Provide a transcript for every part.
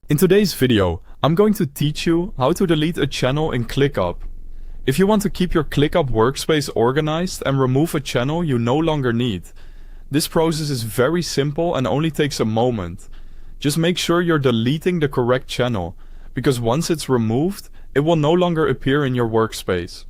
In today's video, I'm going to teach you how to delete a channel in ClickUp. If you want to keep your ClickUp workspace organized and remove a channel you no longer need, this process is very simple and only takes a moment. Just make sure you're deleting the correct channel, because once it's removed, it will no longer appear in your workspace.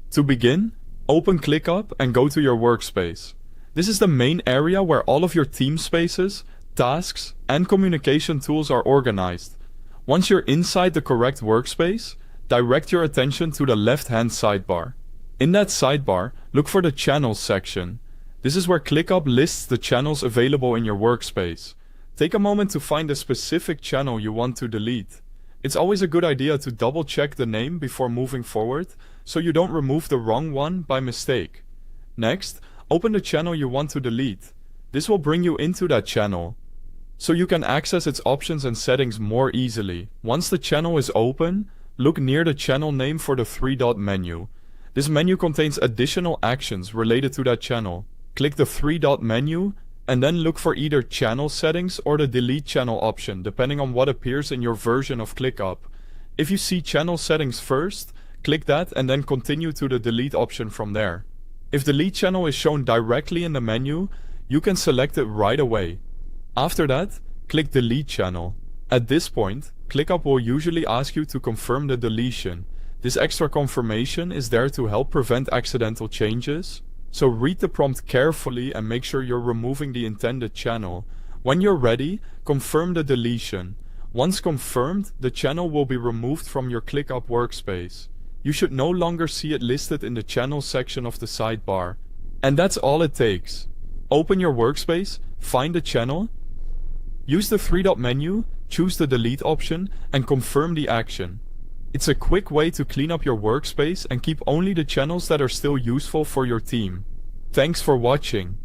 To begin, open ClickUp and go to your workspace. This is the main area where all of your team spaces, tasks, and communication tools are organized. Once you're inside the correct workspace, direct your attention to the left-hand sidebar. In that sidebar, look for the Channels section. This is where ClickUp lists the channels available in your workspace. Take a moment to find a specific channel you want to delete. It's always a good idea to double-check the name before moving forward, so you don't remove the wrong one by mistake. Next, open the channel you want to delete. This will bring you into that channel, so you can access its options and settings more easily. Once the channel is open, look near the channel name for the three-dot menu. This menu contains additional actions related to that channel. Click the three-dot menu and then look for either Channel Settings or the Delete Channel option, depending on what appears in your version of ClickUp. If you see Channel Settings first, click that and then continue to the Delete option from there. If Delete Channel is shown directly in the menu, you can select it right away. After that, click Delete Channel. At this point, ClickUp will usually ask you to confirm the deletion. This extra confirmation is there to help prevent accidental changes. So read the prompt carefully and make sure you're removing the intended channel. When you're ready, confirm the deletion. Once confirmed, the channel will be removed from your ClickUp workspace. You should no longer see it listed in the Channels section of the sidebar. And that's all it takes. Open your workspace, find the channel, use the three-dot menu, choose the Delete option, and confirm the action. It's a quick way to clean up your workspace and keep only the channels that are still useful for your team. Thanks for watching.